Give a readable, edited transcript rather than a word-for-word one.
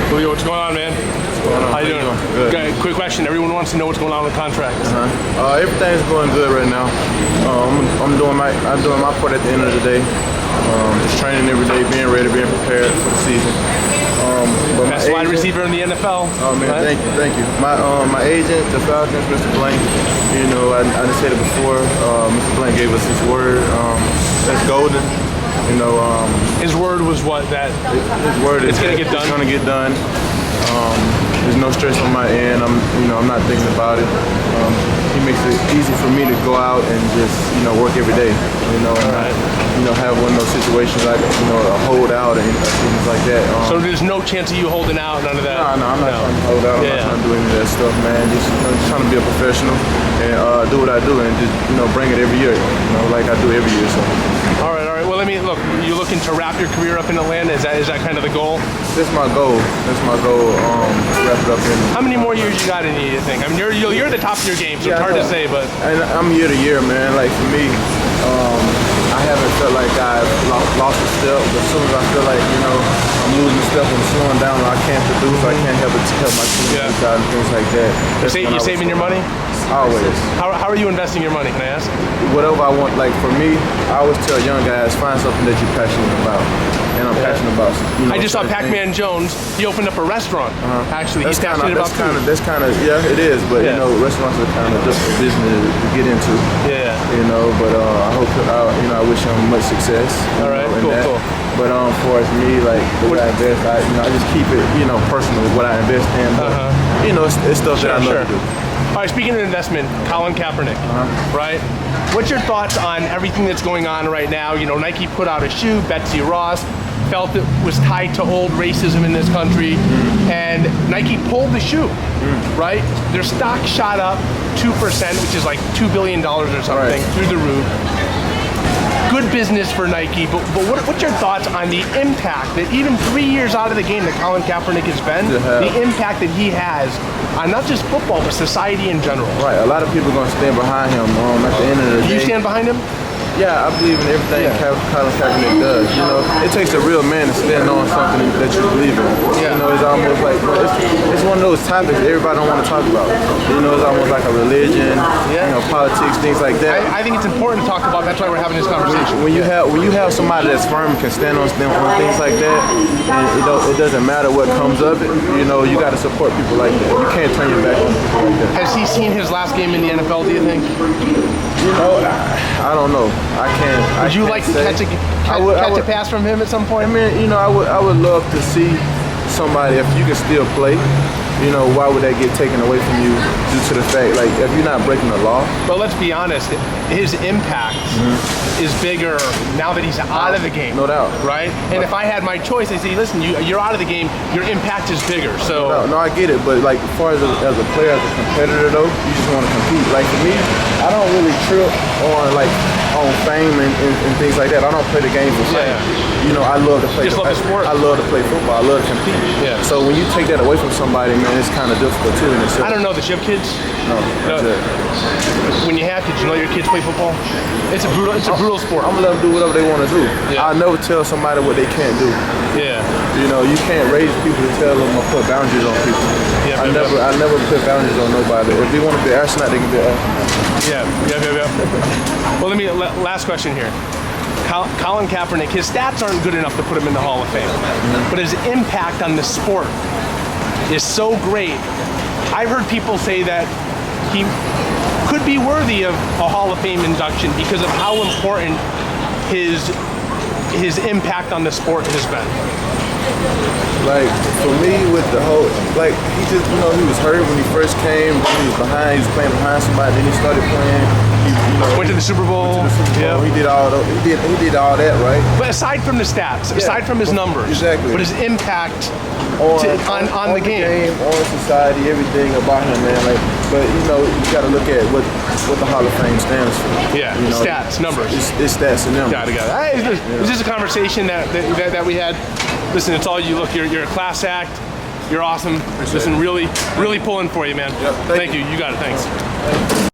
Julio, what's going on, man? What's going on? How you doing? Good. Quick question. Everyone wants to know what's going on with contracts. Everything's going good right now. I'm doing my part at the end of the day. Just training every day, being ready, being prepared for the season. Best wide receiver in the NFL. Oh man, right? Thank you. My agent, the Falcons, Mr. Blank. You know, I said it before. Mr. Blank gave us his word. That's golden. You know, his word was what? That his word is gonna get done. It's gonna get done. There's no stress on my end. I'm not thinking about it. He makes it easy for me to go out and just, work every day. And have one of those situations like, a holdout and things like that. So there's no chance of you holding out, none of that? No, I'm not trying to hold out. I'm not trying to do any of that stuff, man. Just trying to be a professional and do what I do and just, bring it every year, like I do every year. So. All right. Well, you're looking to wrap your career up in Atlanta? Is that kind of the goal? That's my goal. Wrap it up in. How many more years you got in you think? I mean, you're at the top of your game, so it's hard to say, but. And I'm year to year, man. Like for me, I haven't felt like I've lost a step, but as soon as I feel like, I'm losing a step and slowing down or I can't produce, I can't help my team out and things like that. You saving your money? Always. How are you investing your money, can I ask? Whatever I want, like for me, I always tell young guys, find something that you're passionate about. And I'm passionate about. I just saw Pac-Man Jones, he opened up a restaurant. Actually, he's passionate about food. That's kind of, it is, but restaurants are kind of different business to get into. Yeah. But I hope, I wish him much success. All right, cool. But for me, like what I invest, I just keep it, personal what I invest in. But, it's stuff that I love to do. All right, speaking of investment, Colin Kaepernick, right? What's your thoughts on everything that's going on right now? Nike put out a shoe, Betsy Ross felt it was tied to old racism in this country, and Nike pulled the shoe, right? Their stock shot up 2%, which is like $2 billion or something, through the roof. Good business for Nike, but what's your thoughts on the impact that even 3 years out of the game that Colin Kaepernick has been, the impact that he has on not just football, but society in general? Right, a lot of people are going to stand behind him at the end of the day. Do you stand behind him? Yeah, I believe in everything Colin Kaepernick does. It takes a real man to stand on something that you believe in. It's almost like, it's one of those topics that everybody don't want to talk about. It's almost like a religion, politics, things like that. I think it's important to talk about. That's why we're having this conversation. When you have somebody that's firm and can stand on things like that, and it doesn't matter what comes of it. You got to support people like that. You can't turn your back on people like that. Has he seen his last game in the NFL? Do you think? I don't know. I can't. Would you like to catch a pass from him at some point? I mean, I would love to see somebody, if you can still play, why would that get taken away from you due to the fact, like, if you're not breaking the law? But let's be honest, his impact is bigger now that he's out of the game. No doubt. Right? And if I had my choice, I'd say, listen, you're out of the game, your impact is bigger. So No, I get it, but like, as far as a player, as a competitor though, you just want to compete. Like for me, I don't really trip on fame and things like that. I don't play the game for fame. I love to play. Love the sport. I love to play football. I love to compete. Yeah. So when you take that away from somebody, man, it's kind of difficult too. I don't know. Does you have kids? No. When you have kids, you let your kids play football? It's a brutal sport. I'm gonna let them do whatever they want to do. Yeah. I'll never tell somebody what they can't do. Yeah. You can't raise people to tell them to put boundaries on people. I never put boundaries on nobody. If they want to be an astronaut, they can be an astronaut. Yeah. Well, last question here. Colin Kaepernick, his stats aren't good enough to put him in the Hall of Fame, but his impact on the sport is so great. I've heard people say that he could be worthy of a Hall of Fame induction because of how important his impact on the sport has been. Like, for me, with the whole, like, he just, he was hurt when he first came, he was playing behind somebody, then he started playing. Went to the Super Bowl. Yeah. He did all that, right? But aside from the stats, aside from his numbers, exactly. But his impact on the game, on society, everything about him, man. Like, but you got to look at what the Hall of Fame stands for. Yeah, stats, numbers. It's stats and numbers. Got it. This is a conversation that we had. Listen, it's all you. Look, you're a class act. You're awesome. Listen, really pulling for you, man. Yep, thank you. You got it. Thanks.